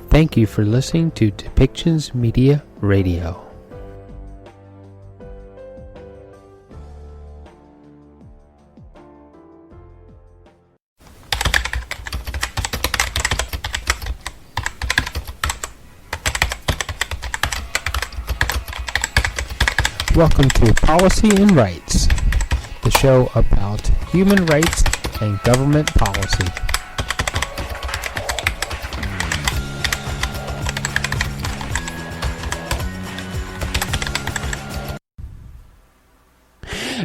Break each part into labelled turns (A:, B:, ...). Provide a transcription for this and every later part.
A: Thank you for listening to Depictions Media Radio. Welcome to Policy and Rights, the show about human rights and government policy.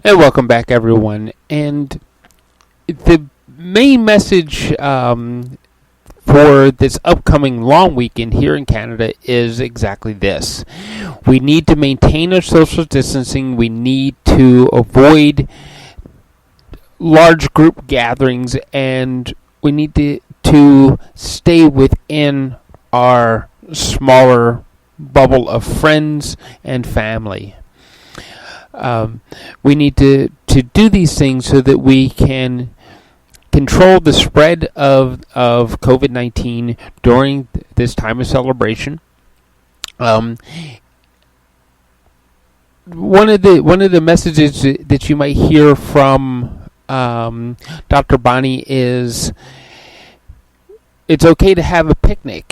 A: And welcome back, everyone. And the main message for this upcoming long weekend here in Canada is exactly this. We need to maintain our social distancing. We need to avoid large group gatherings, and we need to stay within our smaller bubble of friends and family. We need to do these things so that we can control the spread of COVID-19 during this time of celebration. One of the messages that you might hear from Dr. Bonnie is, it's okay to have a picnic,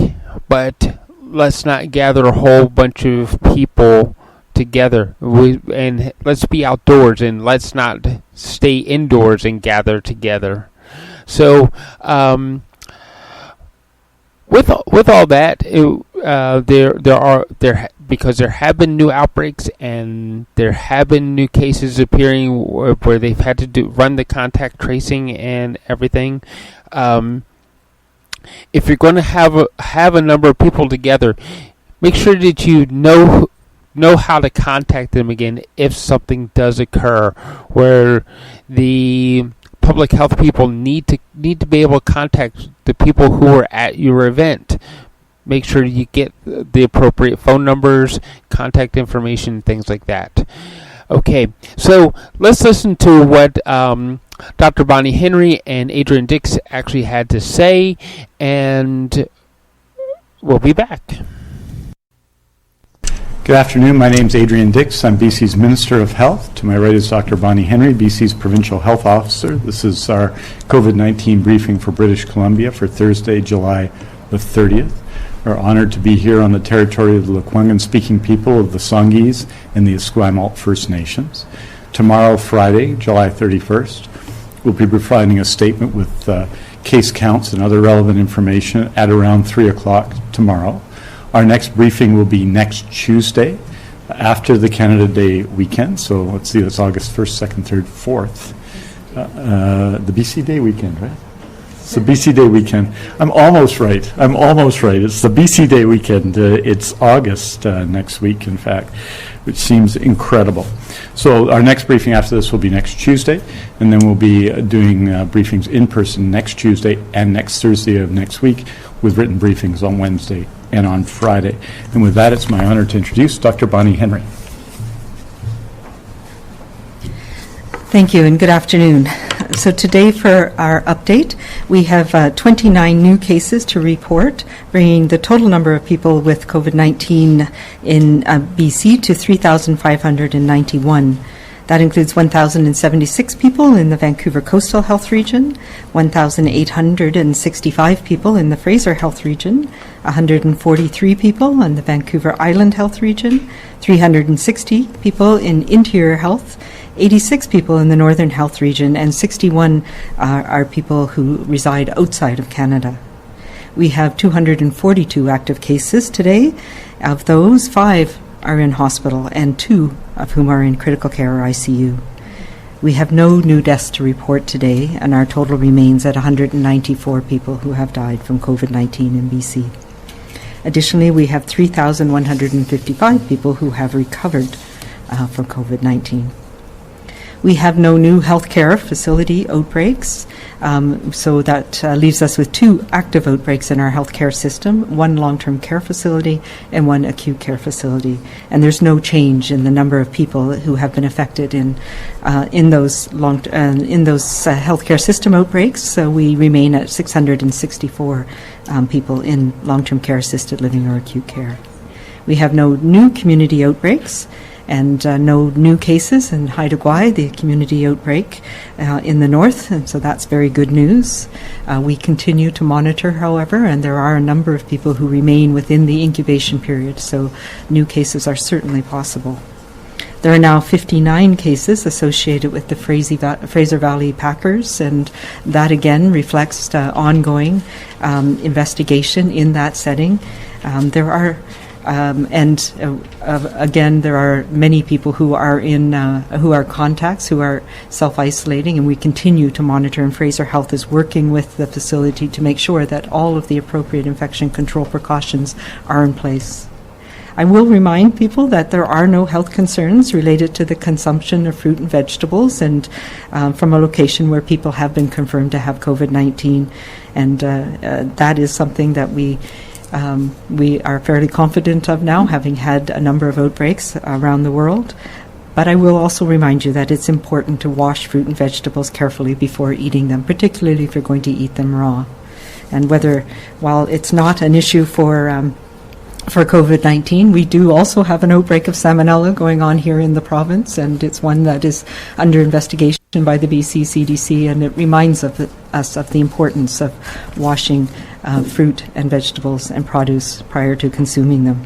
A: but let's not gather a whole bunch of people together, and let's be outdoors, and let's not stay indoors and gather together. So, with all that, because there have been new outbreaks and there have been new cases appearing where they've had to run the contact tracing and everything. If you're going to have a number of people together, make sure that you know how to contact them again if something does occur, where the public health people need to be able to contact the people who are at your event. Make sure you get the appropriate phone numbers, contact information, things like that. Okay, so let's listen to what Dr. Bonnie Henry and Adrian Dix actually had to say, and we'll be back.
B: Good afternoon. My name is Adrian Dix. I'm BC's Minister of Health. To my right is Dr. Bonnie Henry, BC's Provincial Health Officer. This is our COVID-19 briefing for British Columbia for Thursday, July the 30th. We're honored to be here on the territory of the Lekwungen-speaking people of the Songhees and the Esquimalt First Nations. Tomorrow, Friday, July 31st, we'll be providing a statement with case counts and other relevant information at around 3 o'clock tomorrow. Our next briefing will be next Tuesday after the Canada Day weekend. So let's see, that's August 1st, 2nd, 3rd, 4th. The BC Day weekend, right? It's the BC Day weekend. I'm almost right. It's the BC Day weekend. It's August next week, in fact, which seems incredible. So our next briefing after this will be next Tuesday, and then we'll be doing briefings in person next Tuesday and next Thursday of next week, with written briefings on Wednesday and on Friday. And with that, it's my honor to introduce Dr. Bonnie Henry.
C: Thank you, and good afternoon. So today for our update, we have 29 new cases to report, bringing the total number of people with COVID-19 in BC to 3,591. That includes 1,076 people in the Vancouver Coastal Health Region, 1,865 people in the Fraser Health Region, 143 people in the Vancouver Island Health Region, 360 people in Interior Health, 86 people in the Northern Health Region, and 61 are people who reside outside of Canada. We have 242 active cases today. Of those, 5 are in hospital, and 2 of whom are in critical care or ICU. We have no new deaths to report today, and our total remains at 194 people who have died from COVID-19 in BC. Additionally, we have 3,155 people who have recovered from COVID-19. We have no new healthcare facility outbreaks. So that leaves us with 2 active outbreaks in our healthcare system, 1 long-term care facility and 1 acute care facility. And there's no change in the number of people who have been affected in those healthcare system outbreaks. So we remain at 664 people in long-term care, assisted living, or acute care. We have no new community outbreaks and no new cases in Haida Gwaii, the community outbreak in the north, and so that's very good news. We continue to monitor, however, and there are a number of people who remain within the incubation period, so new cases are certainly possible. There are now 59 cases associated with the Fraser Valley Packers, and that again reflects ongoing investigation in that setting. Again, there are many people who are contacts, who are self-isolating, and we continue to monitor, and Fraser Health is working with the facility to make sure that all of the appropriate infection control precautions are in place. I will remind people that there are no health concerns related to the consumption of fruit and vegetables, and from a location where people have been confirmed to have COVID-19, and that is something that we are fairly confident of now, having had a number of outbreaks around the world. But I will also remind you that it's important to wash fruit and vegetables carefully before eating them, particularly if you're going to eat them raw. And while it's not an issue for COVID-19, we do also have an outbreak of salmonella going on here in the province, and it's one that is under investigation by the BC CDC, and it reminds us of the importance of washing fruit and vegetables and produce prior to consuming them.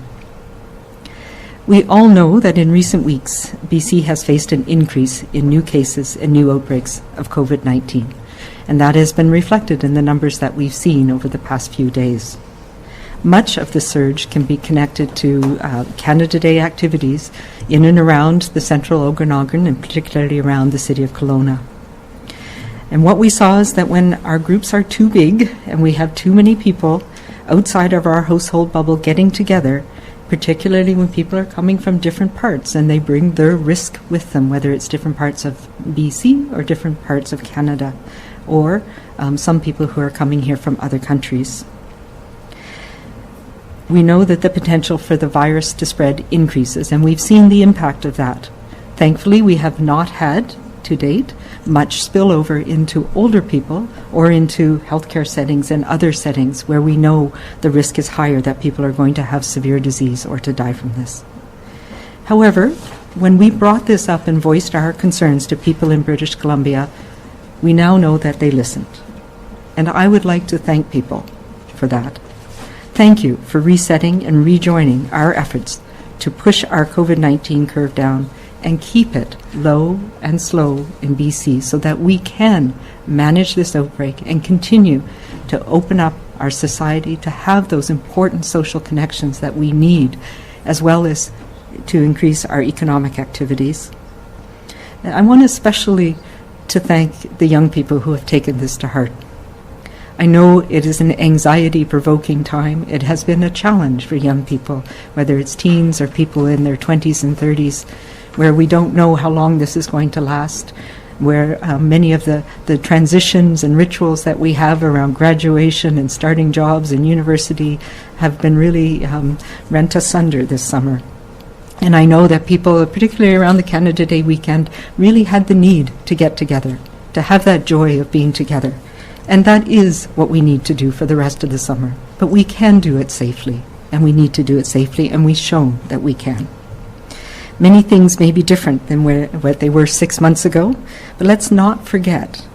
C: We all know that in recent weeks, BC has faced an increase in new cases and new outbreaks of COVID-19, and that has been reflected in the numbers that we've seen over the past few days. Much of the surge can be connected to Canada Day activities in and around the central Okanagan, and particularly around the city of Kelowna. And what we saw is that when our groups are too big and we have too many people outside of our household bubble getting together, particularly when people are coming from different parts and they bring their risk with them, whether it's different parts of BC or different parts of Canada, or some people who are coming here from other countries. We know that the potential for the virus to spread increases, and we've seen the impact of that. Thankfully, we have not had, to date, much spillover into older people or into healthcare settings and other settings where we know the risk is higher that people are going to have severe disease or to die from this. However, when we brought this up and voiced our concerns to people in British Columbia, we now know that they listened. And I would like to thank people for that. Thank you for resetting and rejoining our efforts to push our COVID-19 curve down and keep it low and slow in BC so that we can manage this outbreak and continue to open up our society to have those important social connections that we need, as well as to increase our economic activities. And I want especially to thank the young people who have taken this to heart. I know it is an anxiety-provoking time. It has been a challenge for young people, whether it's teens or people in their 20s and 30s, where we don't know how long this is going to last, where many of the transitions and rituals that we have around graduation and starting jobs in university have been really rent asunder this summer. And I know that people, particularly around the Canada Day weekend, really had the need to get together, to have that joy of being together. And that is what we need to do for the rest of the summer. But we can do it safely, and we need to do it safely, and we've shown that we can. Many things may be different than what they were 6 months ago, but let's not forget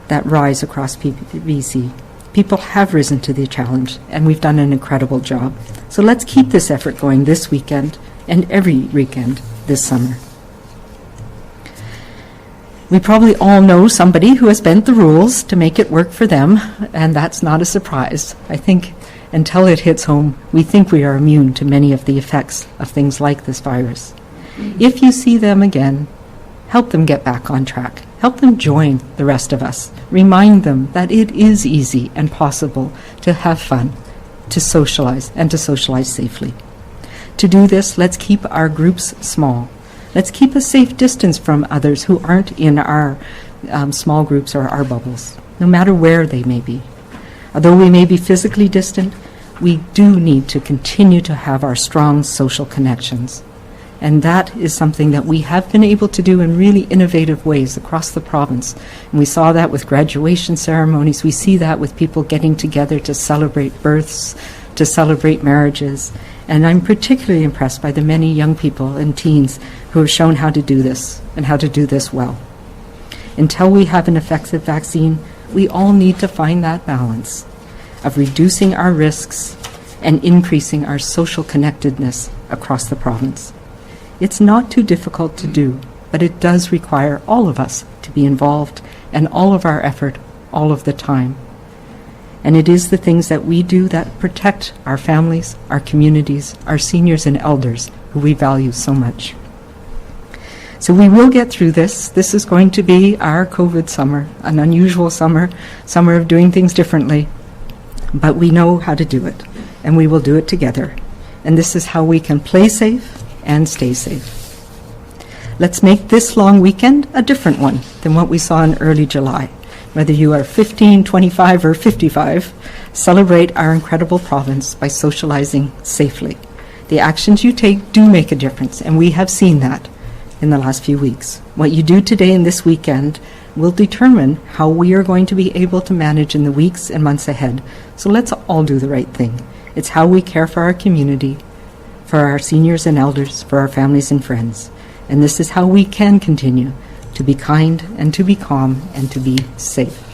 C: that rise across BC. People have risen to the challenge, and we've done an incredible job. So let's keep this effort going this weekend and every weekend this summer. We probably all know somebody who has bent the rules to make it work for them, and that's not a surprise. I think until it hits home, we think we are immune to many of the effects of things like this virus. If you see them again, help them get back on track. Help them join the rest of us. Remind them that it is easy and possible to have fun, to socialize, and to socialize safely. To do this, let's keep our groups small. Let's keep a safe distance from others who aren't in our small groups or our bubbles, no matter where they may be. Although we may be physically distant, we do need to continue to have our strong social connections. And that is something that we have been able to do in really innovative ways across the province. And we saw that with graduation ceremonies. We see that with people getting together to celebrate births, to celebrate marriages. And I'm particularly impressed by the many young people and teens who have shown how to do this and how to do this well. Until we have an effective vaccine, we all need to find that balance of reducing our risks and increasing our social connectedness across the province. It's not too difficult to do, but it does require all of us to be involved and all of our effort all of the time. And it is the things that we do that protect our families, our communities, our seniors and elders who we value so much. So we will get through this. This is going to be our COVID summer, an unusual summer of doing things differently. But we know how to do it, and we will do it together. And this is how we can play safe and stay safe. Let's make this long weekend a different one than what we saw in early July. Whether you are 15, 25, or 55, celebrate our incredible province by socializing safely. The actions you take do make a difference, and we have seen that in the last few weeks. What you do today and this weekend will determine how we are going to be able to manage in the weeks and months ahead. So let's all do the right thing. It's how we care for our community, for our seniors and elders, for our families and friends. And this is how we can continue to be kind and to be calm and to be safe.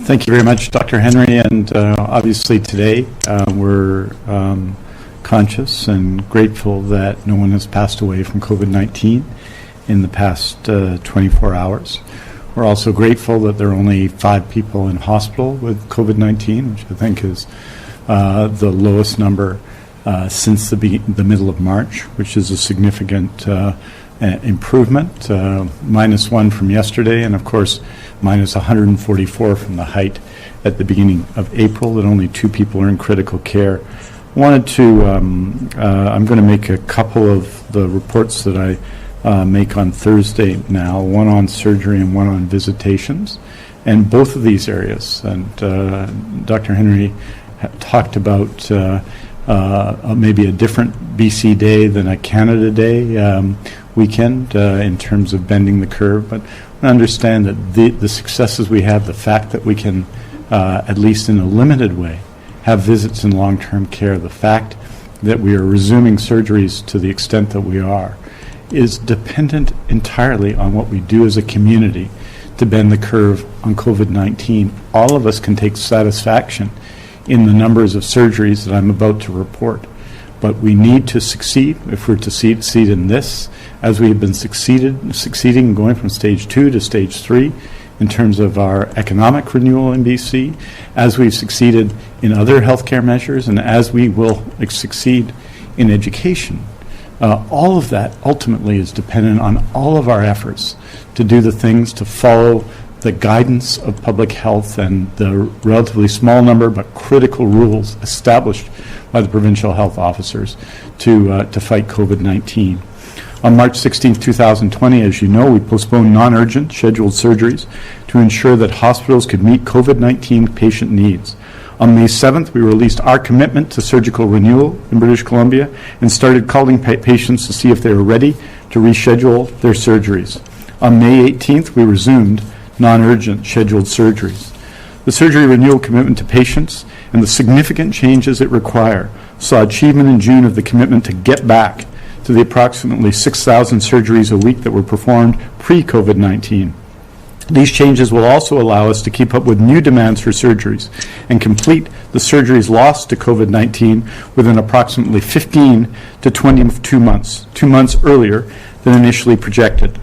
B: Thank you very much, Dr. Henry. And obviously today we're conscious and grateful that no one has passed away from COVID-19 in the past 24 hours. We're also grateful that there are only 5 people in hospital with COVID-19, which I think is the lowest number since the middle of March, which is a significant improvement, -1 from yesterday, and of course -144 from the height at the beginning of April, that only 2 people are in critical care. I'm going to make a couple of the reports that I make on Thursday now, one on surgery and one on visitations, and both of these areas. And Dr. Henry talked about maybe a different BC day than a Canada Day weekend in terms of bending the curve, but I understand that the successes we have, the fact that we can, at least in a limited way, have visits in long-term care, the fact that we are resuming surgeries to the extent that we are, is dependent entirely on what we do as a community to bend the curve on COVID-19. All of us can take satisfaction in the numbers of surgeries that I'm about to report, but we need to succeed if we're to succeed in this, as we have been succeeding going from stage 2 to stage 3 in terms of our economic renewal in BC, as we've succeeded in other healthcare measures, and as we will succeed in education. All of that ultimately is dependent on all of our efforts to do the things to follow the guidance of public health and the relatively small number but critical rules established by the provincial health officers to fight COVID-19. On March 16, 2020, as you know, we postponed non-urgent scheduled surgeries to ensure that hospitals could meet COVID-19 patient needs. On May 7th, we released our commitment to surgical renewal in British Columbia and started calling patients to see if they were ready to reschedule their surgeries. On May 18th, we resumed non-urgent scheduled surgeries. The surgery renewal commitment to patients and the significant changes it require saw achievement in June of the commitment to get back to the approximately 6,000 surgeries a week that were performed pre-COVID-19. These changes will also allow us to keep up with new demands for surgeries and complete the surgeries lost to COVID-19 within approximately 15 to 22 months, 2 months earlier than initially projected.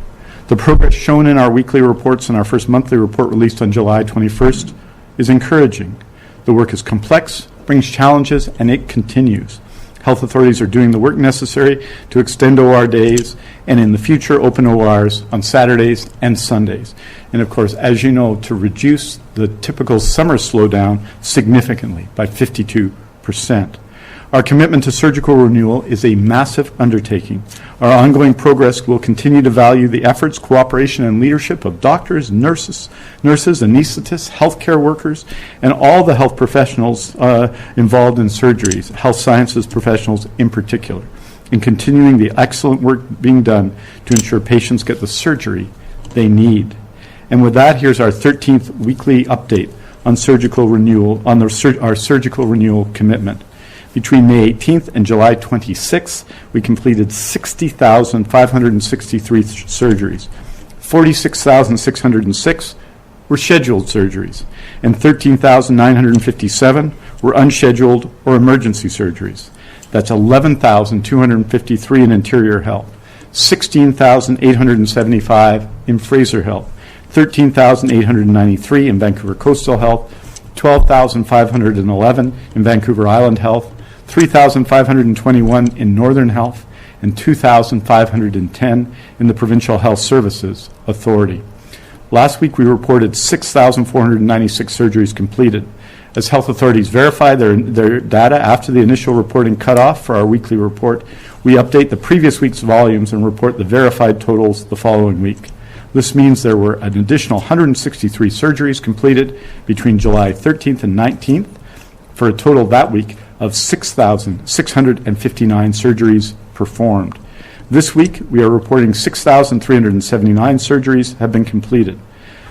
B: The progress shown in our weekly reports and our first monthly report released on July 21st is encouraging. The work is complex, brings challenges, and it continues. Health authorities are doing the work necessary to extend OR days and in the future open ORs on Saturdays and Sundays. And of course, as you know, to reduce the typical summer slowdown significantly by 52%. 96%. Our commitment to surgical renewal is a massive undertaking. Our ongoing progress will continue to value the efforts, cooperation, and leadership of doctors, nurses, anesthetists, healthcare workers, and all the health professionals involved in surgeries, health sciences professionals in particular, in continuing the excellent work being done to ensure patients get the surgery they need. And with that, here's our 13th weekly update on surgical renewal, on our surgical renewal commitment. Between May 18th and July 26th, we completed 60,563 surgeries. 46,606 were scheduled surgeries, and 13,957 were unscheduled or emergency surgeries. That's 11,253 in interior health, 16,875 in Fraser Health, 13,893 in Vancouver Coastal Health, 12,511 in Vancouver Island Health, 3,521 in Northern Health, and 2,510 in the Provincial Health Services Authority. Last week, we reported 6,496 surgeries completed. As health authorities verify their data after the initial reporting cutoff for our weekly report, we update the previous week's volumes and report the verified totals the following week. This means there were an additional 163 surgeries completed between July 13th and 19th, for a total that week of 6,659 surgeries performed. This week, we are reporting 6,379 surgeries have been completed.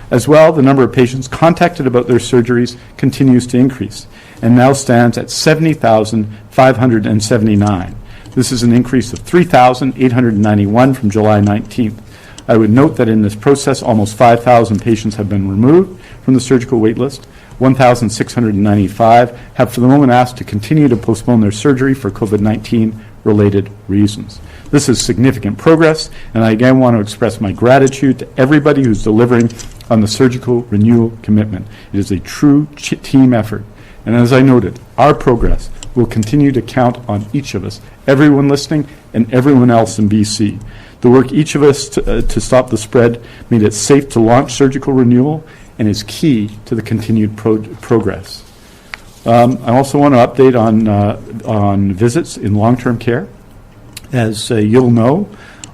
B: As well, the number of patients contacted about their surgeries continues to increase and now stands at 70,579. This is an increase of 3,891 from July 19th. I would note that in this process, almost 5,000 patients have been removed from the surgical wait list. 1,695 have for the moment asked to continue to postpone their surgery for COVID-19 related reasons. This is significant progress, and I again want to express my gratitude to everybody who's delivering on the surgical renewal commitment. It is a true team effort, and as I noted, our progress will continue to count on each of us, everyone listening and everyone else in BC. The work each of us to stop the spread made it safe to launch surgical renewal and is key to the continued progress. I also want to update on visits in long-term care. As you'll know,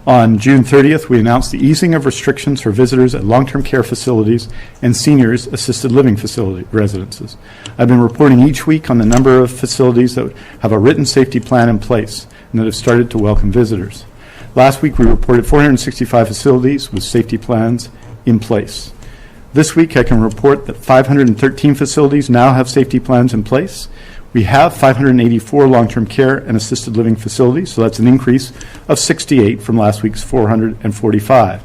B: on June 30th, we announced the easing of restrictions for visitors at long-term care facilities and seniors assisted living facility residences. I've been reporting each week on the number of facilities that have a written safety plan in place and that have started to welcome visitors. Last week, we reported 465 facilities with safety plans in place. This week, I can report that 513 facilities now have safety plans in place. We have 584 long-term care and assisted living facilities, so that's an increase of 68 from last week's 445.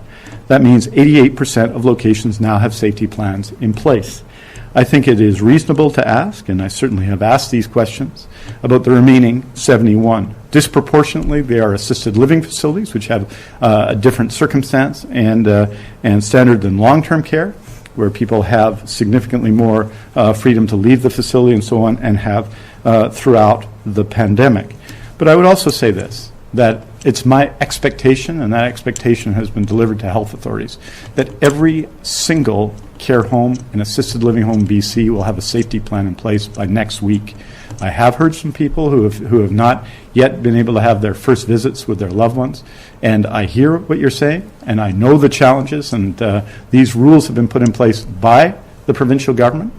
B: That means 88% of locations now have safety plans in place. I think it is reasonable to ask, and I certainly have asked these questions, about the remaining 71. Disproportionately, they are assisted living facilities, which have a different circumstance and standard than long-term care, where people have significantly more freedom to leave the facility and so on, and have throughout the pandemic. But I would also say this, that it's my expectation, and that expectation has been delivered to health authorities, that every single care home and assisted living home in BC will have a safety plan in place by next week. I have heard some people who have not yet been able to have their first visits with their loved ones, and I hear what you're saying, and I know the challenges, and these rules have been put in place by the provincial government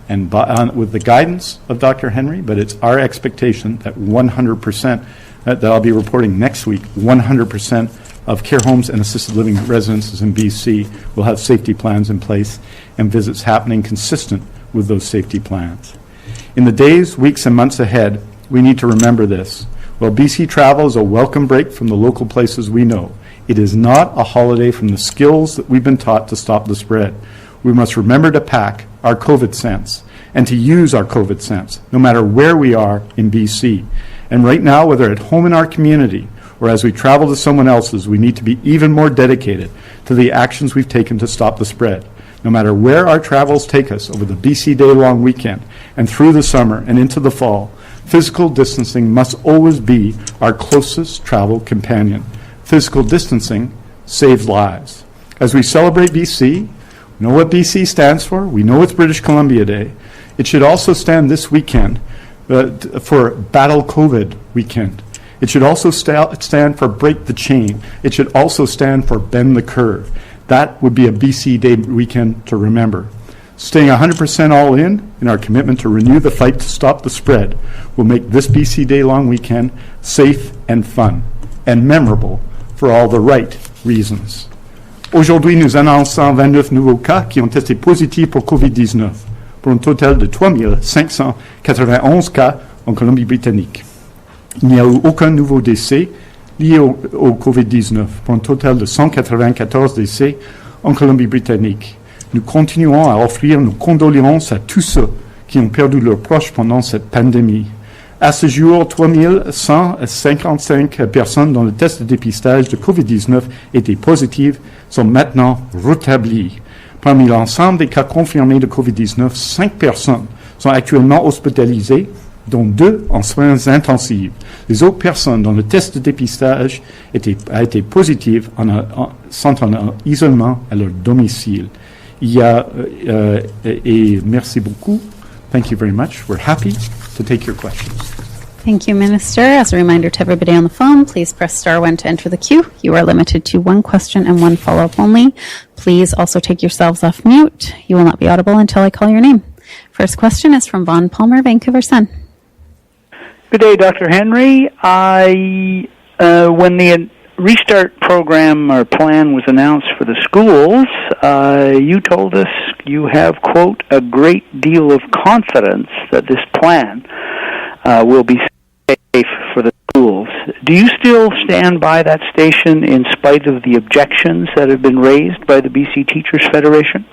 B: and with the guidance of Dr. Henry, but it's our expectation that 100%, that I'll be reporting next week, 100% of care homes and assisted living residences in BC will have safety plans in place and visits happening consistent with those safety plans. In the days, weeks, and months ahead, we need to remember this. While BC travel is a welcome break from the local places we know, it is not a holiday from the skills that we've been taught to stop the spread. We must remember to pack our COVID sense and to use our COVID sense, no matter where we are in BC. And right now, whether at home in our community or as we travel to someone else's, we need to be even more dedicated to the actions we've taken to stop the spread. No matter where our travels take us over the BC Day-long weekend and through the summer and into the fall, physical distancing must always be our closest travel companion. Physical distancing saves lives. As we celebrate BC, we know what BC stands for. We know it's British Columbia Day. It should also stand this weekend for Battle COVID weekend. It should also stand for Break the Chain. It should also stand for Bend the Curve. That would be a BC Day weekend to remember. Staying 100% all in our commitment to renew the fight to stop the spread will make this BC Day long weekend safe and fun and memorable for all the right reasons. Aujourd'hui, nous annonçons 29 nouveaux cas qui ont testé positifs pour COVID-19, pour un total de 3 591 cas en Colombie-Britannique. Il n'y a eu aucun nouveau décès lié au COVID-19, pour un total de 194 décès en Colombie-Britannique. Nous continuons à offrir nos condoléances à tous ceux qui ont perdu leurs proches pendant cette pandémie. À ce jour, 3155 personnes dont le test de dépistage de COVID-19 était positif sont maintenant rétablies. Parmi l'ensemble des cas confirmés de COVID-19, 5 personnes sont actuellement hospitalisées, dont 2 en soins intensifs. Les autres personnes dont le test de dépistage a été positif sont en isolement à leur domicile. Et merci beaucoup. Thank you very much. We're happy to take your questions.
D: Thank you, Minister. As a reminder to everybody on the phone, please press star 1 to enter the queue. You are limited to 1 question and 1 follow-up only. Please also take yourselves off mute. You will not be audible until I call your name. First question is from Vaughn Palmer, Vancouver Sun.
E: Good day, Dr. Henry. When the restart program or plan was announced for the schools, you told us you have, quote, a great deal of confidence that this plan will be safe for the schools. Do you still stand by that station in spite of the objections that have been raised by the BC Teachers Federation?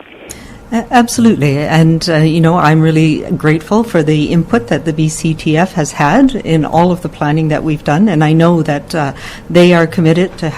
C: Absolutely. And, I'm really grateful for the input that the BCTF has had in all of the planning that we've done. And I know that they are committed to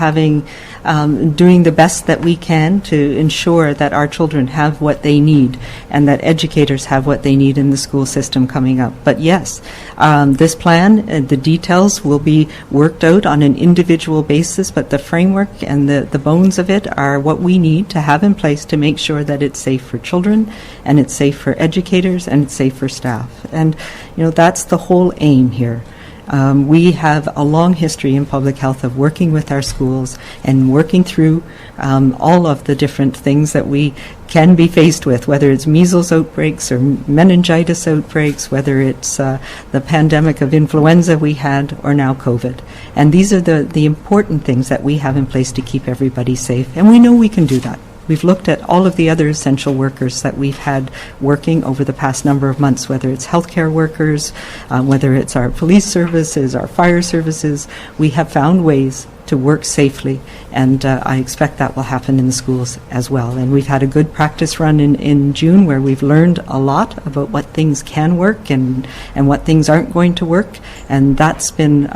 C: doing the best that we can to ensure that our children have what they need and that educators have what they need in the school system coming up. But yes, this plan, the details will be worked out on an individual basis, but the framework and the bones of it are what we need to have in place to make sure that it's safe for children and it's safe for educators and it's safe for staff. And, that's the whole aim here. We have a long history in public health of working with our schools and working through all of the different things that we can be faced with, whether it's measles outbreaks or meningitis outbreaks, whether it's the pandemic of influenza we had, or now COVID. And these are the important things that we have in place to keep everybody safe. And we know we can do that. We've looked at all of the other essential workers that we've had working over the past number of months, whether it's healthcare workers, whether it's our police services, our fire services. We have found ways to work safely, and I expect that will happen in the schools as well. And we've had a good practice run in June where we've learned a lot about what things can work and what things aren't going to work, and that's been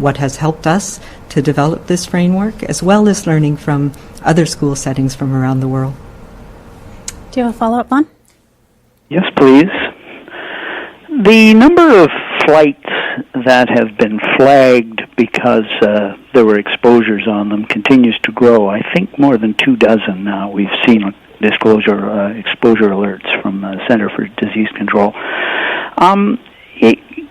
C: what has helped us to develop this framework, as well as learning from other school settings from around the world.
D: Do you have a follow-up, Vaughn?
E: Yes, please. The number of flights that have been flagged because there were exposures on them continues to grow. I think more than 24 now. We've seen exposure alerts from the Center for Disease Control.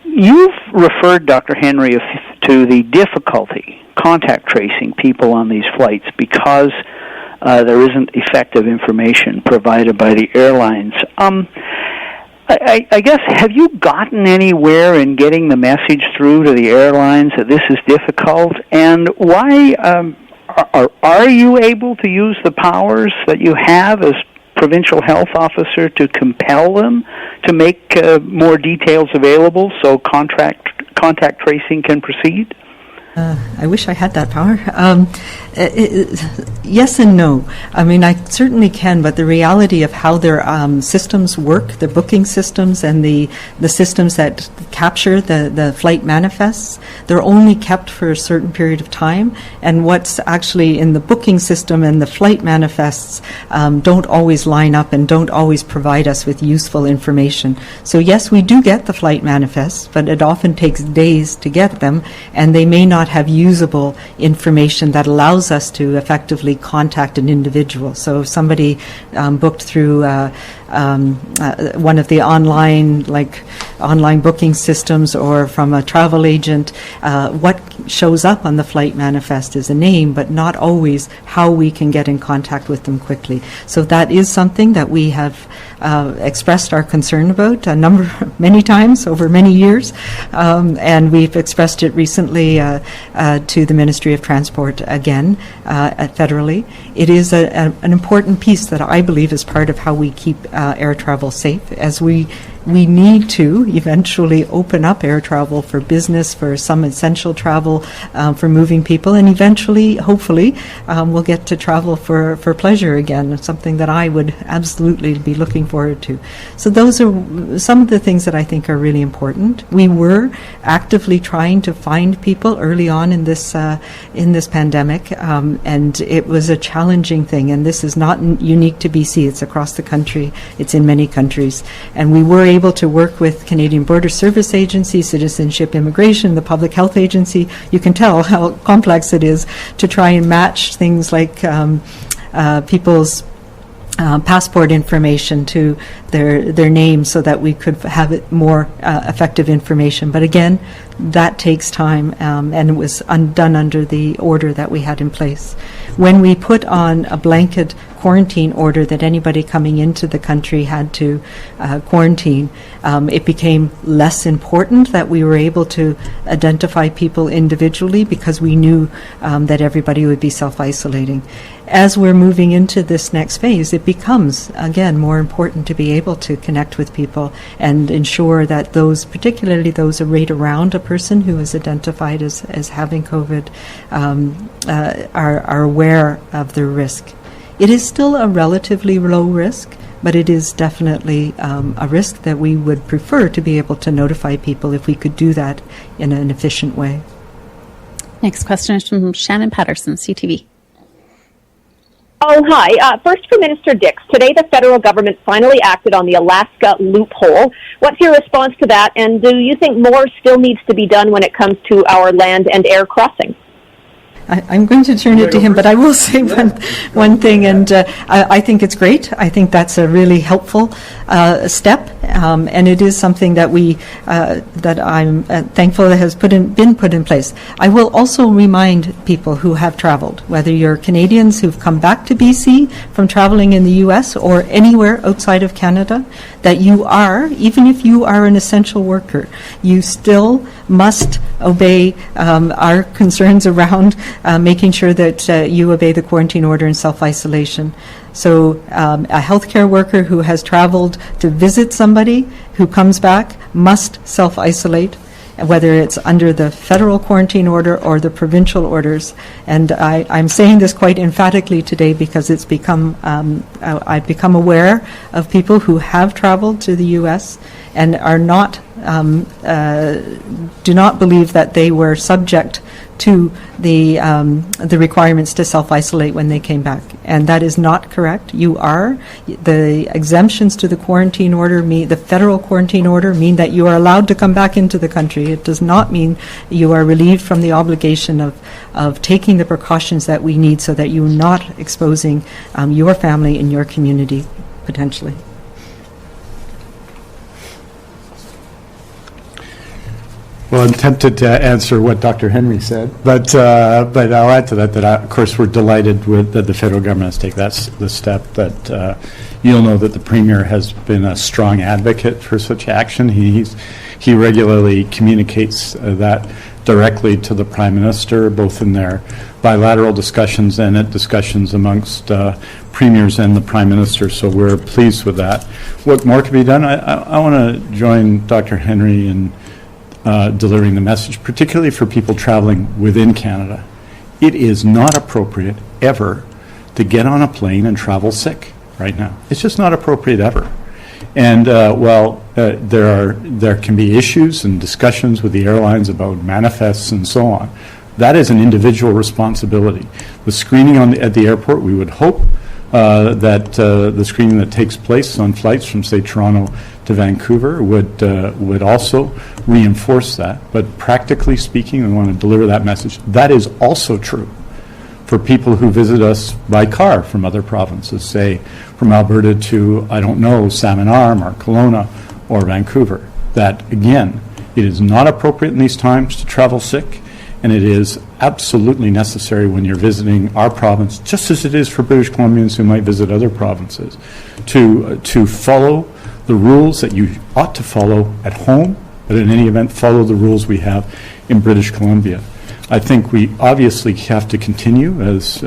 E: You've referred, Dr. Henry, to the difficulty contact tracing people on these flights because there isn't effective information provided by the airlines. I guess, have you gotten anywhere in getting the message through to the airlines that this is difficult? And why are you able to use the powers that you have as provincial health officer to compel them to make more details available so contact tracing can proceed?
C: I wish I had that power. Yes and no. I mean, I certainly can, but the reality of how their systems work, the booking systems and the systems that capture the flight manifests, they're only kept for a certain period of time, and what's actually in the booking system and the flight manifests don't always line up and don't always provide us with useful information. So yes, we do get the flight manifests, but it often takes days to get them, and they may not have usable information that allows us to effectively contact an individual. So if somebody booked through one of the online booking systems or from a travel agent, what shows up on the flight manifest is a name, but not always how we can get in contact with them quickly. So that is something that we have expressed our concern about many times over many years, and we've expressed it recently to the Ministry of Transport again federally. It is an important piece that I believe is part of how we keep air travel safe, as we need to eventually open up air travel for business, for some essential travel, for moving people, and eventually, hopefully, we'll get to travel for pleasure again, something that I would absolutely be looking forward to. So those are some of the things that I think are really important. We were actively trying to find people early on in this pandemic, and it was a challenging thing, and this is not unique to BC. It's across the country. It's in many countries. And we were able to work with Canadian Border Service Agency, Citizenship Immigration, the Public Health Agency. You can tell how complex it is to try and match things like people's passport information to their names so that we could have it more effective information. But again, that takes time, and it was done under the order that we had in place. When we put on a blanket quarantine order that anybody coming into the country had to quarantine, it became less important that we were able to identify people individually because we knew that everybody would be self-isolating. As we're moving into this next phase, it becomes, again, more important to be able to connect with people and ensure that those, particularly those right around a person who is identified as having COVID, are aware of their risk. It is still a relatively low risk, but it is definitely a risk that we would prefer to be able to notify people if we could do that in an efficient way.
D: Next question is from Shannon Patterson, CTV.
F: Oh, hi. First for Minister Dix. Today the federal government finally acted on the Alaska loophole. What's your response to that, and do you think more still needs to be done when it comes to our land and air crossing?
C: I'm going to turn it to him, but I will say one thing, and I think it's great. I think that's a really helpful step, and it is something that that I'm thankful that has been put in place. I will also remind people who have traveled, whether you're Canadians who've come back to BC from traveling in the U.S. or anywhere outside of Canada, that you are, even if you are an essential worker, you still must obey our concerns around making sure that you obey the quarantine order and self-isolation. So a healthcare worker who has traveled to visit somebody who comes back must self-isolate, whether it's under the federal quarantine order or the provincial orders. And I'm saying this quite emphatically today because it's become, I've become aware of people who have traveled to the U.S. and are not, do not believe that they were subject to the requirements to self-isolate when they came back. And that is not correct. You are. The exemptions to the quarantine order, the federal quarantine order, mean that you are allowed to come back into the country. It does not mean you are relieved from the obligation of taking the precautions that we need so that you're not exposing your family and your community potentially.
B: Well, I'm tempted to answer what Dr. Henry said, but I'll add to that of course, we're delighted that the federal government has taken the step. That you'll know that the Premier has been a strong advocate for such action. He regularly communicates that directly to the Prime Minister, both in their bilateral discussions and at discussions amongst premiers and the Prime Minister, so we're pleased with that. What more can be done? I want to join Dr. Henry in delivering the message, particularly for people traveling within Canada. It is not appropriate ever to get on a plane and travel sick right now. It's just not appropriate ever. And there can be issues and discussions with the airlines about manifests and so on. That is an individual responsibility. The screening at the airport, we would hope that the screening that takes place on flights from, say, Toronto to Vancouver would also reinforce that. But practically speaking, we want to deliver that message. That is also true for people who visit us by car from other provinces, say from Alberta to, I don't know, Salmon Arm or Kelowna or Vancouver, that, again, it is not appropriate in these times to travel sick, and it is absolutely necessary when you're visiting our province, just as it is for British Columbians who might visit other provinces, to follow the rules that you ought to follow at home, but in any event, follow the rules we have in British Columbia. I think we obviously have to continue, as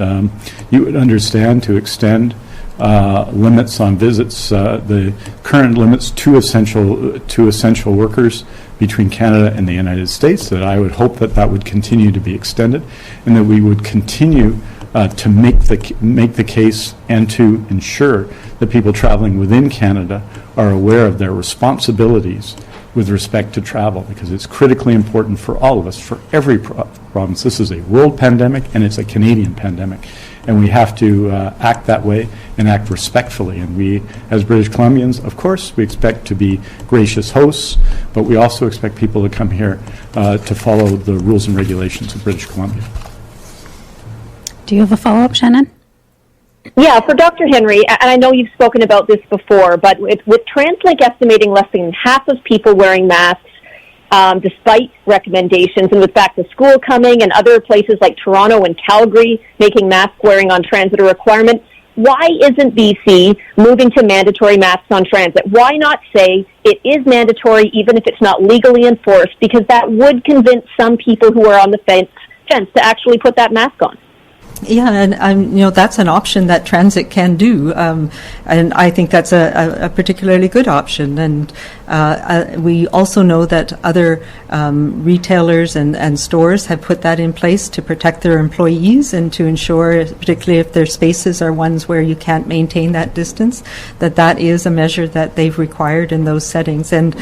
B: you would understand, to extend limits on visits, the current limits to essential workers between Canada and the United States, that I would hope that would continue to be extended, and that we would continue to make the case and to ensure that people traveling within Canada are aware of their responsibilities with respect to travel, because it's critically important for all of us, for every province. This is a world pandemic, and it's a Canadian pandemic, and we have to act that way and act respectfully. And we, as British Columbians, of course, we expect to be gracious hosts, but we also expect people to come here to follow the rules and regulations of British Columbia.
D: Do you have a follow-up, Shannon?
F: Yeah, for Dr. Henry, and I know you've spoken about this before, but with TransLink estimating less than half of people wearing masks, despite recommendations, and with back to school coming and other places like Toronto and Calgary making mask wearing on transit a requirement, why isn't BC moving to mandatory masks on transit? Why not say it is mandatory even if it's not legally enforced? Because that would convince some people who are on the fence to actually put that mask on.
C: Yeah, and that's an option that transit can do, and I think that's a particularly good option. And we also know that other retailers and stores have put that in place to protect their employees and to ensure, particularly if their spaces are ones where you can't maintain that distance, that is a measure that they've required in those settings. And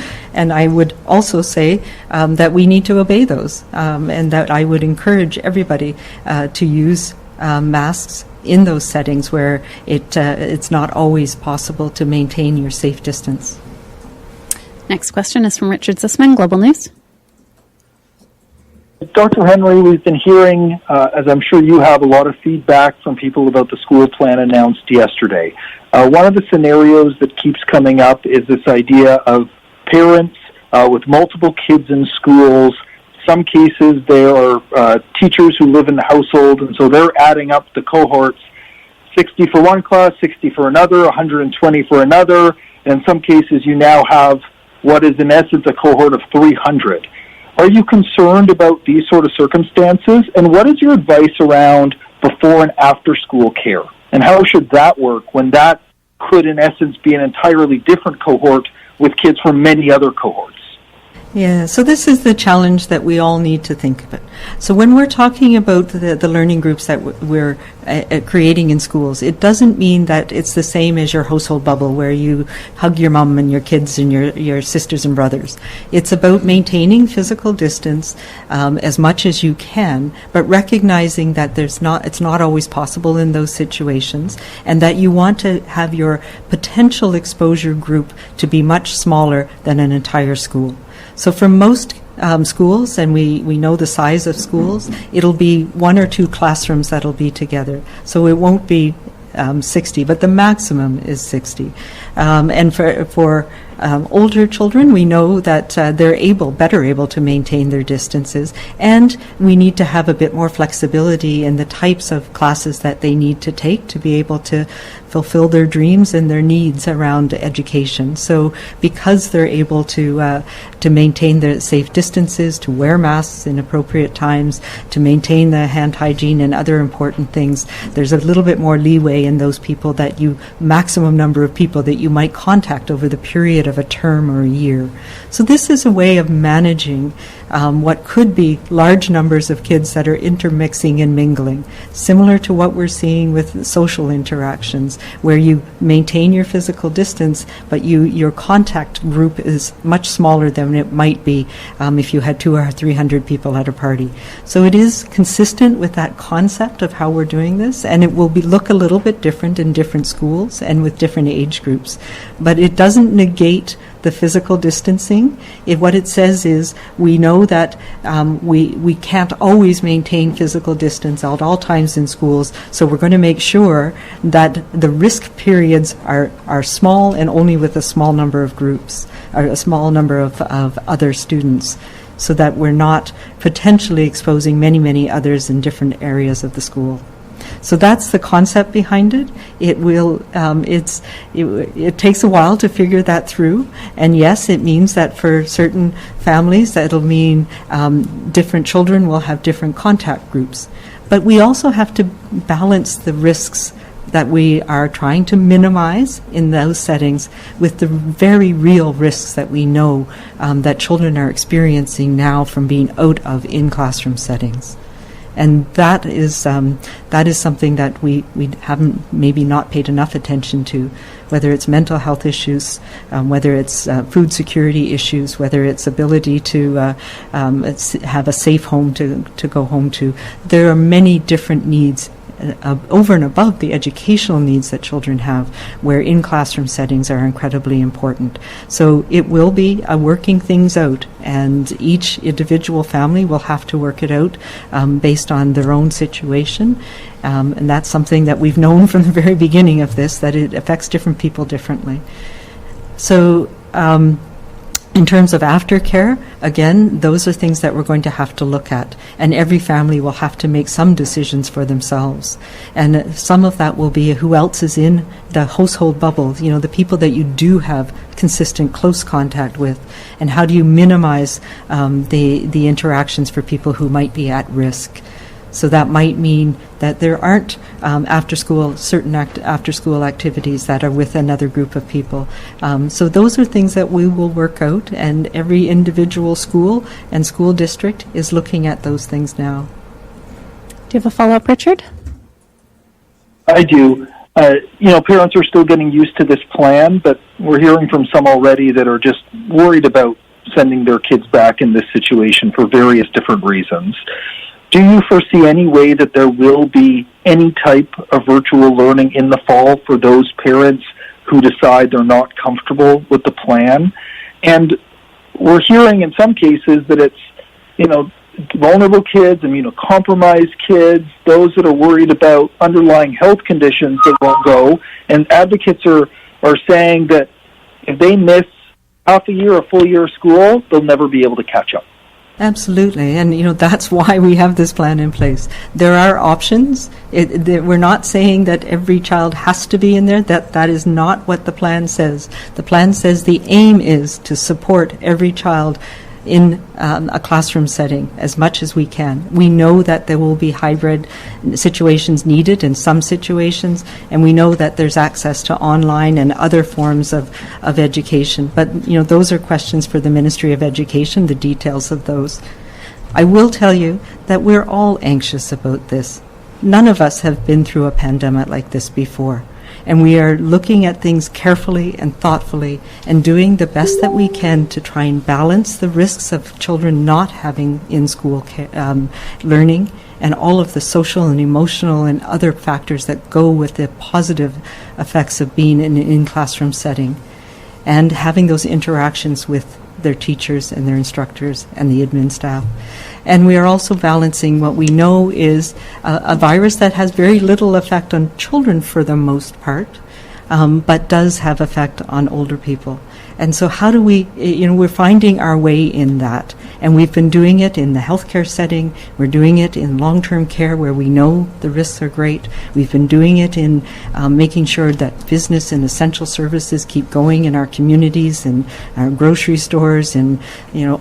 C: I would also say that we need to obey those, and that I would encourage everybody to use masks in those settings where it's not always possible to maintain your safe distance.
D: Next question is from Richard Zussman, Global News.
G: Dr. Henry, we've been hearing, as I'm sure you have, a lot of feedback from people about the school plan announced yesterday. One of the scenarios that keeps coming up is this idea of parents with multiple kids in schools. Some cases there are teachers who live in the household, and so they're adding up the cohorts, 60 for one class, 60 for another, 120 for another, and in some cases you now have what is in essence a cohort of 300. Are you concerned about these sort of circumstances, and what is your advice around before and after school care? And how should that work when that could in essence be an entirely different cohort with kids from many other cohorts?
C: Yeah, so this is the challenge that we all need to think about. So when we're talking about the learning groups that we're creating in schools, it doesn't mean that it's the same as your household bubble where you hug your mom and your kids and your sisters and brothers. It's about maintaining physical distance as much as you can, but recognizing that it's not always possible in those situations, and that you want to have your potential exposure group to be much smaller than an entire school. So for most schools, and we know the size of schools, it'll be one or two classrooms that'll be together. So it won't be 60, but the maximum is 60. And for older children, we know that they're better able to maintain their distances, and we need to have a bit more flexibility in the types of classes that they need to take to be able to fulfill their dreams and their needs around education. So because they're able to maintain their safe distances, to wear masks in appropriate times, to maintain the hand hygiene and other important things, there's a little bit more leeway in those people maximum number of people that you might contact over the period of a term or a year. So this is a way of managing what could be large numbers of kids that are intermixing and mingling, similar to what we're seeing with social interactions, where you maintain your physical distance, but your contact group is much smaller than it might be if you had 200 or 300 people at a party. So it is consistent with that concept of how we're doing this, and it will look a little bit different in different schools and with different age groups. But it doesn't negate the physical distancing. What it says is we know that we can't always maintain physical distance at all times in schools, so we're going to make sure that the risk periods are small and only with a small number of groups, or a small number of other students, so that we're not potentially exposing many, many others in different areas of the school. So that's the concept behind it. It takes a while to figure that through, and yes, it means that for certain families, that'll mean different children will have different contact groups. But we also have to balance the risks that we are trying to minimize in those settings with the very real risks that we know that children are experiencing now from being out of in-classroom settings. And that is something that we haven't maybe not paid enough attention to, whether it's mental health issues, whether it's food security issues, whether it's ability to have a safe home to go home to. There are many different needs over and above the educational needs that children have, where in-classroom settings are incredibly important. So it will be working things out, and each individual family will have to work it out based on their own situation. And that's something that we've known from the very beginning of this, that it affects different people differently. So in terms of aftercare, again, those are things that we're going to have to look at. And every family will have to make some decisions for themselves. And some of that will be who else is in the household bubble, the people that you do have consistent close contact with. And how do you minimize the interactions for people who might be at risk? So that might mean that there aren't certain after-school activities that are with another group of people. So those are things that we will work out, and every individual school and school district is looking at those things now.
D: Do you have a follow-up, Richard?
G: I do. Parents are still getting used to this plan, but we're hearing from some already that are just worried about sending their kids back in this situation for various different reasons. Do you foresee any way that there will be any type of virtual learning in the fall for those parents who decide they're not comfortable with the plan? And we're hearing in some cases that it's, vulnerable kids, immunocompromised kids, those that are worried about underlying health conditions that won't go. And advocates are saying that if they miss half a year, a full year of school, they'll never be able to catch up.
C: Absolutely, and that's why we have this plan in place. There are options. We're not saying that every child has to be in there. That is not what the plan says. The plan says the aim is to support every child in a classroom setting as much as we can. We know that there will be hybrid situations needed in some situations, and we know that there's access to online and other forms of education. But, those are questions for the Ministry of Education, the details of those. I will tell you that we're all anxious about this. None of us have been through a pandemic like this before. And we are looking at things carefully and thoughtfully and doing the best that we can to try and balance the risks of children not having in-school learning and all of the social and emotional and other factors that go with the positive effects of being in an in-classroom setting, and having those interactions with their teachers and their instructors and the admin staff. And we are also balancing what we know is a virus that has very little effect on children for the most part, but does have effect on older people. And so how do we, we're finding our way in that. And we've been doing it in the healthcare setting. We're doing it in long-term care where we know the risks are great. We've been doing it in making sure that business and essential services keep going in our communities and our grocery stores and,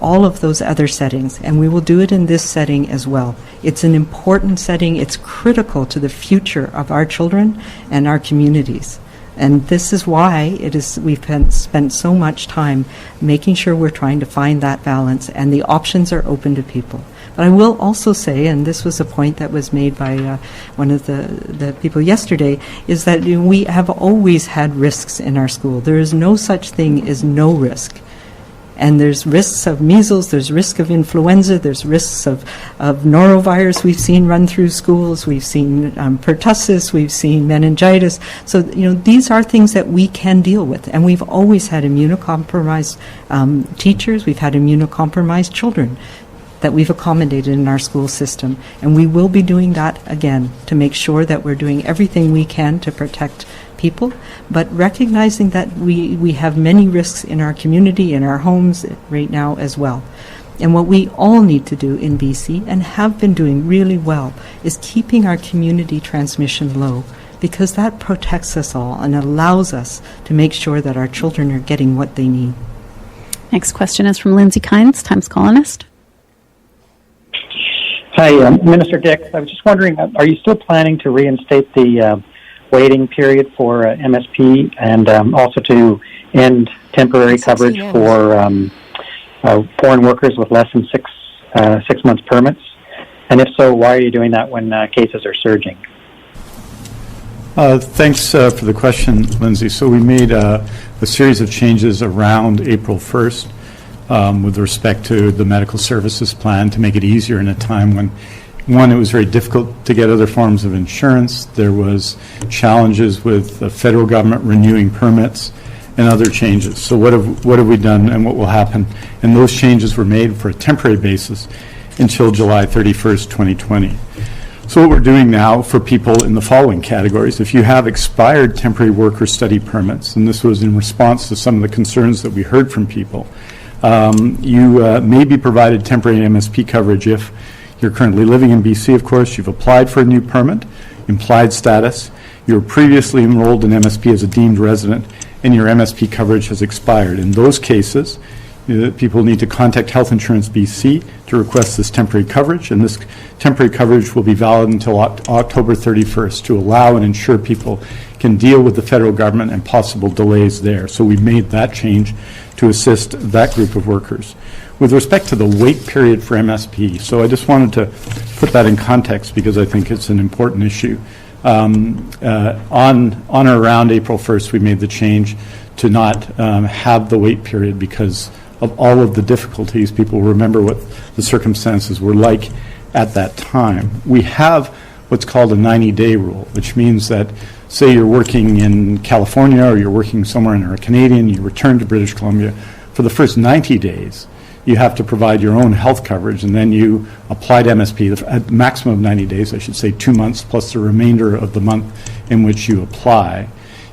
C: all of those other settings. And we will do it in this setting as well. It's an important setting. It's critical to the future of our children and our communities. And this is why we've spent so much time making sure we're trying to find that balance, and the options are open to people. But I will also say, and this was a point that was made by one of the people yesterday, is that we have always had risks in our school. There is no such thing as no risk. And there's risks of measles, there's risk of influenza, there's risks of norovirus we've seen run through schools, we've seen pertussis, we've seen meningitis. So, these are things that we can deal with. And we've always had immunocompromised teachers, we've had immunocompromised children that we've accommodated in our school system. And we will be doing that again to make sure that we're doing everything we can to protect people, but recognizing that we have many risks in our community, in our homes right now as well. And what we all need to do in BC, and have been doing really well, is keeping our community transmission low, because that protects us all and allows us to make sure that our children are getting what they need.
D: Next question is from Lindsay Kynes, Times Colonist.
H: Hi, Minister Dix. I was just wondering, are you still planning to reinstate the waiting period for MSP and also to end temporary coverage for foreign workers with less than six months permits? And if so, why are you doing that when cases are surging?
B: Thanks for the question, Lindsay. So we made a series of changes around April 1st with respect to the medical services plan to make it easier in a time when, one, it was very difficult to get other forms of insurance. There was challenges with the federal government renewing permits and other changes. So what have we done and what will happen? And those changes were made for a temporary basis until July 31st, 2020. So what we're doing now for people in the following categories: if you have expired temporary work or study permits, and this was in response to some of the concerns that we heard from people, you may be provided temporary MSP coverage if you're currently living in BC, of course, you've applied for a new permit, implied status, you were previously enrolled in MSP as a deemed resident, and your MSP coverage has expired. In those cases, people need to contact Health Insurance BC to request this temporary coverage, and this temporary coverage will be valid until October 31st to allow and ensure people can deal with the federal government and possible delays there. So we made that change to assist that group of workers. With respect to the wait period for MSP, so I just wanted to put that in context because I think it's an important issue. On or around April 1st, we made the change to not have the wait period because of all of the difficulties. People remember what the circumstances were like at that time. We have what's called a 90-day rule, which means that, say you're working in California or you're working somewhere and you're a Canadian, you return to British Columbia, for the first 90 days, you have to provide your own health coverage, and then you apply to MSP at maximum of 90 days, I should say 2 months, plus the remainder of the month in which you apply.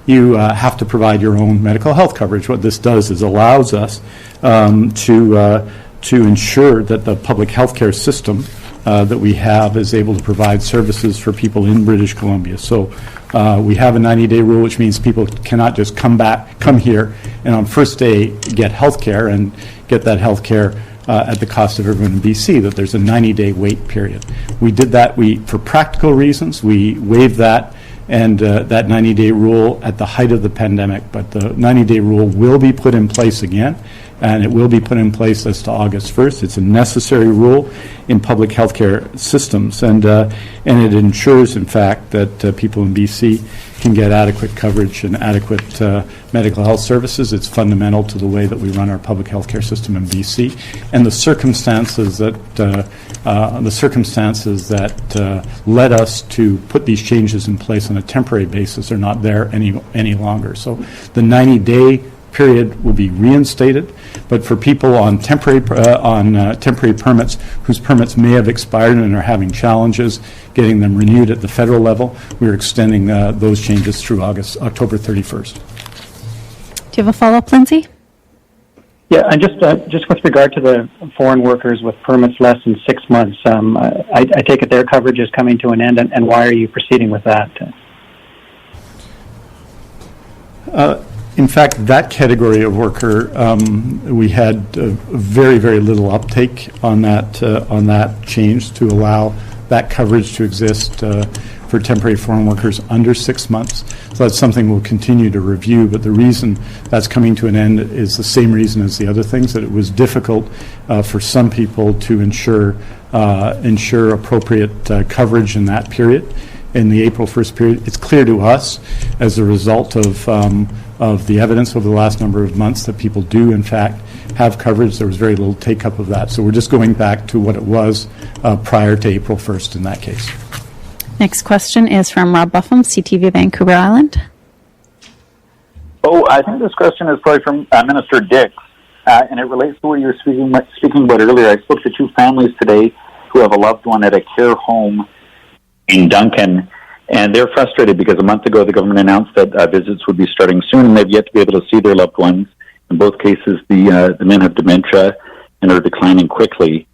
B: You have to provide your own medical health coverage. What this does is allows us to ensure that the public health care system that we have is able to provide services for people in British Columbia. So we have a 90-day rule, which means people cannot just come here and on first day get health care and get that health care at the cost of everyone in BC, that there's a 90-day wait period. We did that, for practical reasons, we waived that and that 90-day rule at the height of the pandemic, but the 90-day rule will be put in place again, and it will be put in place as to August 1st. It's a necessary rule in public healthcare systems, and it ensures, in fact, that people in BC can get adequate coverage and adequate medical health services. It's fundamental to the way that we run our public healthcare system in BC, and the circumstances that led us to put these changes in place on a temporary basis are not there any longer. So the 90-day period will be reinstated, but for people on temporary permits whose permits may have expired and are having challenges getting them renewed at the federal level, we're extending those changes through October 31st.
D: Do you have a follow-up, Lindsay?
H: Yeah, and just with regard to the foreign workers with permits less than 6 months, I take it their coverage is coming to an end, and why are you proceeding with that?
B: In fact, that category of worker, we had very, very little uptake on that change to allow that coverage to exist for temporary foreign workers under 6 months. So that's something we'll continue to review, but the reason that's coming to an end is the same reason as the other things, that it was difficult for some people to ensure appropriate coverage in that period. in the April 1st period. It's clear to us, as a result of the evidence over the last number of months, that people do, in fact, have coverage. There was very little take-up of that. So we're just going back to what it was prior to April 1st in that case.
D: Next question is from Rob Buffum, CTV Vancouver Island.
I: Oh, I think this question is probably from Minister Dix, and it relates to what you were speaking about earlier. I spoke to two families today who have a loved one at a care home in Duncan, and they're frustrated because a month ago the government announced that visits would be starting soon, and they've yet to be able to see their loved ones. In both cases, the men have dementia and are declining quickly.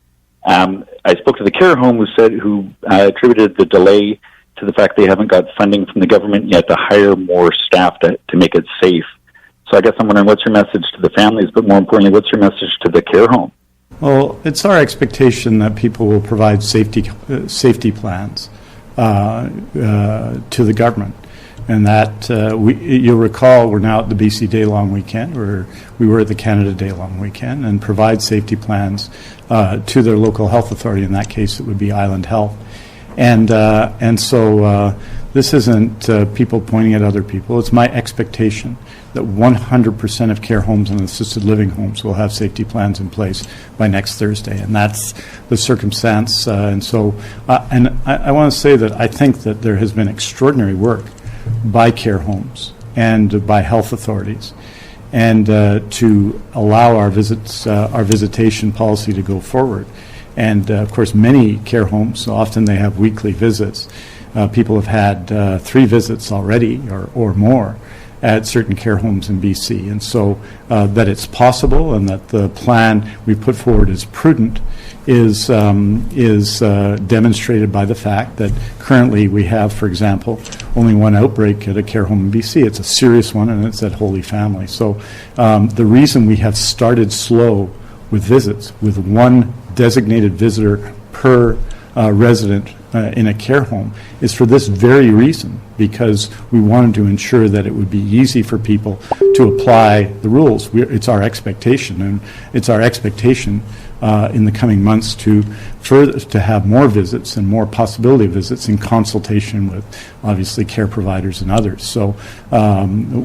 I: I spoke to the care home who attributed the delay to the fact they haven't got funding from the government yet to hire more staff to make it safe. So I guess I'm wondering, what's your message to the families, but more importantly, what's your message to the care home?
B: Well, it's our expectation that people will provide safety plans to the government. And that, you'll recall, we're now at the BC Day Long Weekend, we were at the Canada Day Long Weekend, and provide safety plans to their local health authority. In that case, it would be Island Health. And so this isn't people pointing at other people. It's my expectation that 100% of care homes and assisted living homes will have safety plans in place by next Thursday. And that's the circumstance. And so, and I want to say that I think that there has been extraordinary work by care homes and by health authorities, and to allow our visitation policy to go forward. And of course, many care homes, often they have weekly visits. People have had 3 visits already or more at certain care homes in BC. And so that it's possible and that the plan we put forward is prudent is demonstrated by the fact that currently we have, for example, only one outbreak at a care home in BC. It's a serious one, and it's at Holy Family. So the reason we have started slow with visits, with one designated visitor per resident in a care home, is for this very reason, because we wanted to ensure that it would be easy for people to apply the rules. It's our expectation, and it's our expectation in the coming months to have more visits and more possibility of visits in consultation with, obviously, care providers and others. So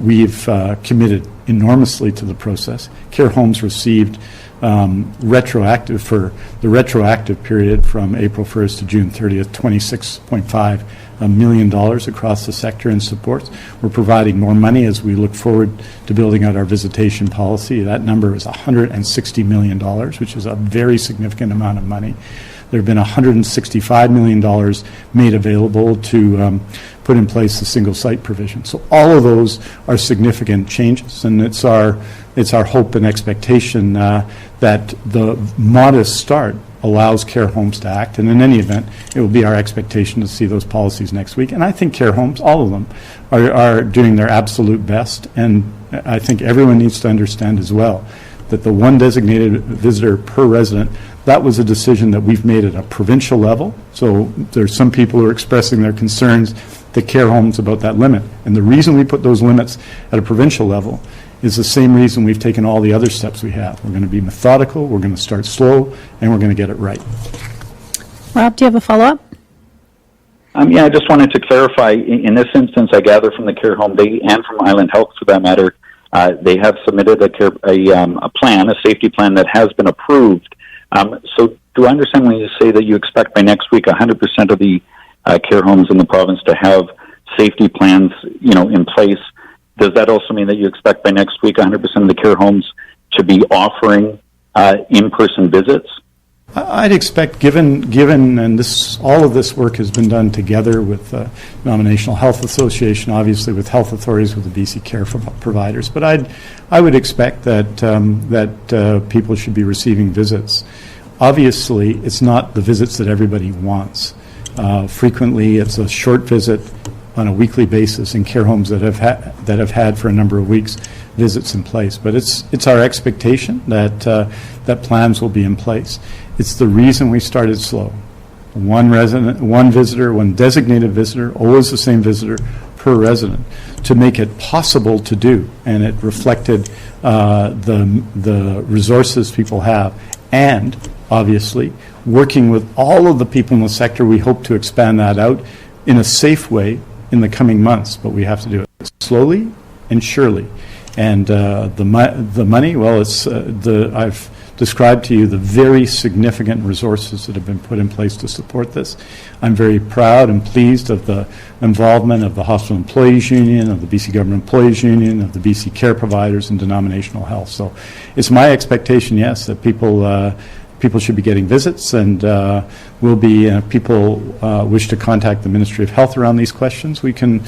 B: we've committed enormously to the process. Care homes received retroactive for the retroactive period from April 1st to June 30th, $26.5 million across the sector in supports. We're providing more money as we look forward to building out our visitation policy. That number is $160 million, which is a very significant amount of money. There have been $165 million made available to put in place the single site provision. So all of those are significant changes, and it's our hope and expectation that the modest start allows care homes to act, and in any event, it will be our expectation to see those policies next week. And I think care homes, all of them, are doing their absolute best, and I think everyone needs to understand as well that the one designated visitor per resident, that was a decision that we've made at a provincial level. So there's some people who are expressing their concerns to care homes about that limit. And the reason we put those limits at a provincial level is the same reason we've taken all the other steps we have. We're going to be methodical, we're going to start slow, and we're going to get it right.
D: Rob, do you have a follow-up?
I: Yeah, I just wanted to clarify. In this instance, I gather from the care home, and from Island Health for that matter, they have submitted a plan, a safety plan that has been approved. So do I understand when you say that you expect by next week 100% of the care homes in the province to have safety plans, in place? Does that also mean that you expect by next week 100% of the care homes to be offering in-person visits?
B: I'd expect, given and all of this work has been done together with the Nominational Health Association, obviously with health authorities, with the BC Care providers, but I would expect that people should be receiving visits. Obviously, it's not the visits that everybody wants. Frequently, it's a short visit on a weekly basis in care homes that have had for a number of weeks visits in place. But it's our expectation that plans will be in place. It's the reason we started slow. One resident, one visitor, one designated visitor, always the same visitor per resident, to make it possible to do. And it reflected the resources people have, and obviously working with all of the people in the sector. We hope to expand that out in a safe way in the coming months, but we have to do it slowly and surely. And the money, well, I've described to you the very significant resources that have been put in place to support this. I'm very proud and pleased of the involvement of the Hospital Employees Union, of the BC Government Employees Union, of the BC Care Providers, and denominational health. So it's my expectation, yes, that people should be getting visits, and will be. People wish to contact the Ministry of Health around these questions. We can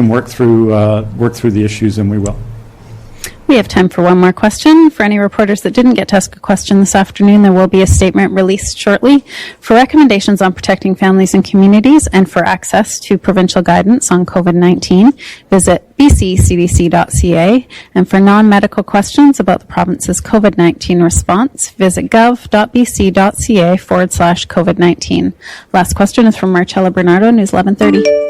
B: work through the issues, and we will.
D: We have time for one more question. For any reporters that didn't get to ask a question this afternoon, there will be a statement released shortly. For recommendations on protecting families and communities and for access to provincial guidance on COVID-19, visit bccdc.ca. And for non-medical questions about the province's COVID-19 response, visit gov.bc.ca/COVID-19. Last question is from Marcella Bernardo, News 1130.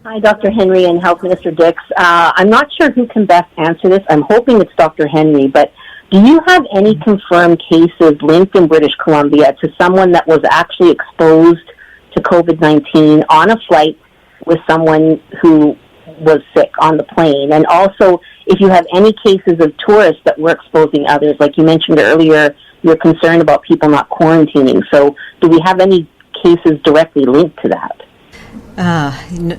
F: Hi, Dr. Henry and Health Minister Dix. I'm not sure who can best answer this. I'm hoping it's Dr. Henry, but do you have any confirmed cases linked in British Columbia to someone that was actually exposed to COVID-19 on a flight with someone who was sick on the plane? And also, if you have any cases of tourists that were exposing others, like you mentioned earlier, you're concerned about people not quarantining. So do we have any cases directly linked to that?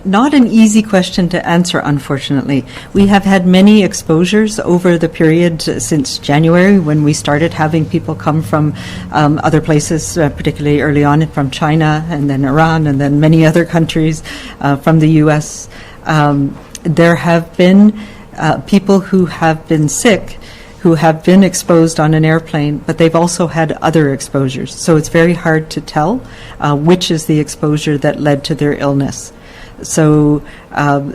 C: Not an easy question to answer, unfortunately. We have had many exposures over the period since January, when we started having people come from other places, particularly early on from China and then Iran and then many other countries, from the U.S. There have been people who have been sick who have been exposed on an airplane, but they've also had other exposures. So it's very hard to tell which is the exposure that led to their illness. So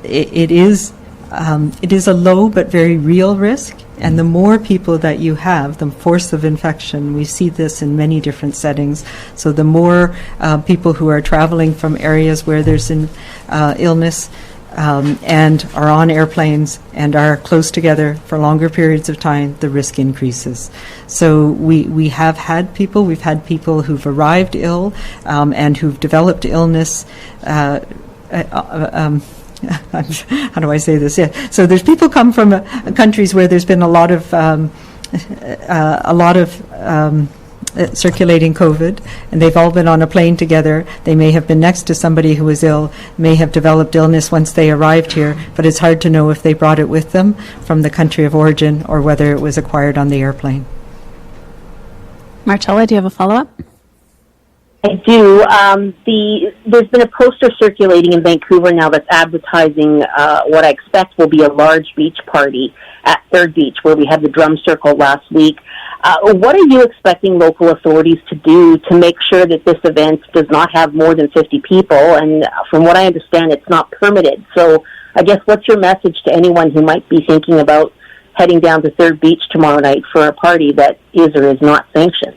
C: it is a low but very real risk. And the more people that you have, the force of infection. We see this in many different settings. So the more people who are traveling from areas where there's an illness, and are on airplanes and are close together for longer periods of time, the risk increases. So we've had people who've arrived ill and who've developed illness. How do I say this? Yeah. So there's people come from countries where there's been a lot of circulating COVID, and they've all been on a plane together. They may have been next to somebody who was ill, may have developed illness once they arrived here, but it's hard to know if they brought it with them from the country of origin or whether it was acquired on the airplane.
D: Marcella, do you have a follow-up?
F: I do. There's been a poster circulating in Vancouver now that's advertising what I expect will be a large beach party at Third Beach, where we had the drum circle last week. What are you expecting local authorities to do to make sure that this event does not have more than 50 people? And from what I understand, it's not permitted. So I guess what's your message to anyone who might be thinking about heading down to Third Beach tomorrow night for a party that is or is not sanctioned?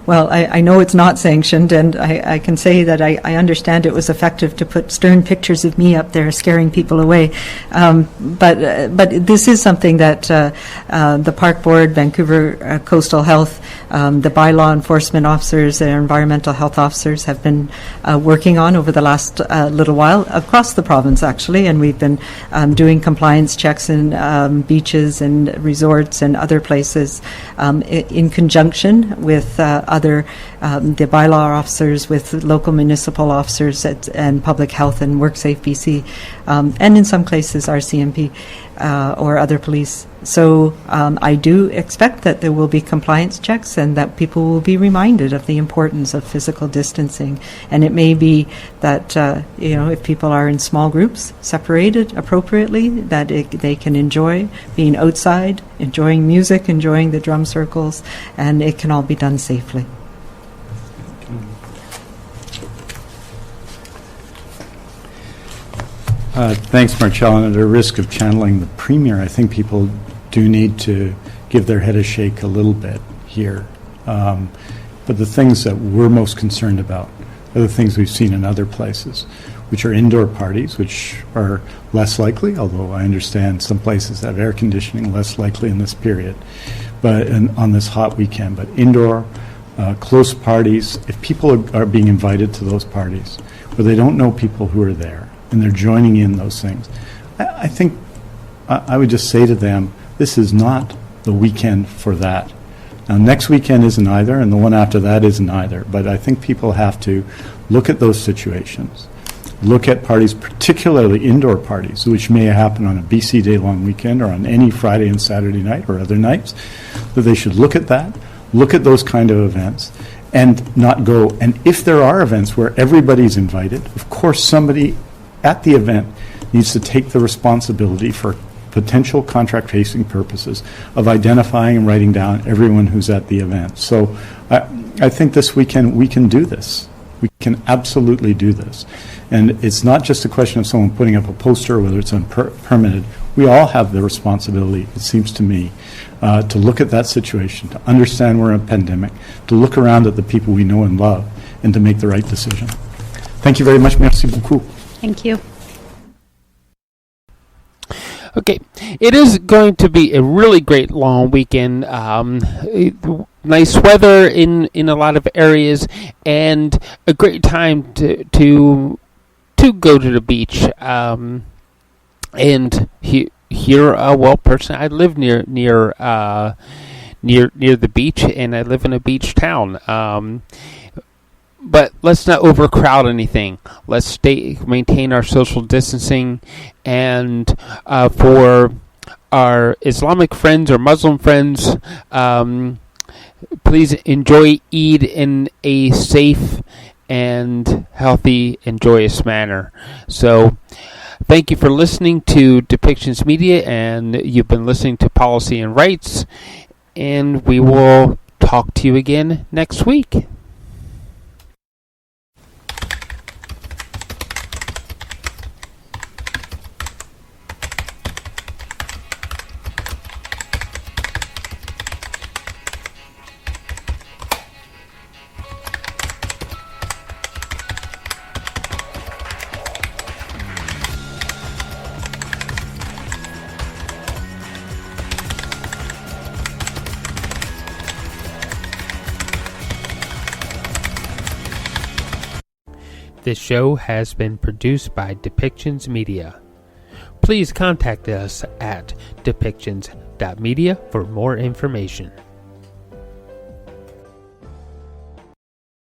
C: Well, I know it's not sanctioned, and I can say that I understand it was effective to put stern pictures of me up there scaring people away. But this is something that the Park Board, Vancouver Coastal Health, the bylaw enforcement officers, their environmental health officers have been working on over the last little while across the province, actually, and we've been doing compliance checks in beaches and resorts and other places in conjunction with the bylaw officers, with local municipal officers and public health and WorkSafe BC, and in some cases RCMP or other police. So I do expect that there will be compliance checks and that people will be reminded of the importance of physical distancing. And it may be that if people are in small groups, separated appropriately, that they can enjoy being outside, enjoying music, enjoying the drum circles, and it can all be done safely.
B: Thanks, Marcella. And at the risk of channeling the Premier, I think people do need to give their head a shake a little bit here. But the things that we're most concerned about are the things we've seen in other places, which are indoor parties, which are less likely, although I understand some places have air conditioning, less likely in this period, but on this hot weekend. But indoor, close parties, if people are being invited to those parties, where they don't know people who are there, and they're joining in those things. I think I would just say to them, this is not the weekend for that. Now, next weekend isn't either, and the one after that isn't either, but I think people have to look at those situations, look at parties, particularly indoor parties, which may happen on a BC day-long weekend or on any Friday and Saturday night or other nights, that they should look at that, look at those kind of events, and not go. And if there are events where everybody's invited, of course somebody at the event needs to take the responsibility for potential contract tracing purposes of identifying and writing down everyone who's at the event. So I think this weekend we can do this. We can absolutely do this. And it's not just a question of someone putting up a poster, whether it's permitted. We all have the responsibility, it seems to me, to look at that situation, to understand we're in a pandemic, to look around at the people we know and love, and to make the right decision. Thank you very much. Merci beaucoup.
D: Thank you.
A: Okay, it is going to be a really great long weekend. Nice weather in a lot of areas, and a great time to go to the beach. And here, well, personally, I live near the beach, and I live in a beach town. But let's not overcrowd anything. Let's maintain our social distancing, and for our Islamic friends or Muslim friends, please enjoy Eid in a safe and healthy and joyous manner. So, thank you for listening to Depictions Media, and you've been listening to Policy and Rights, and we will talk to you again next week. This show has been produced by Depictions Media. Please contact us at depictions.media for more information.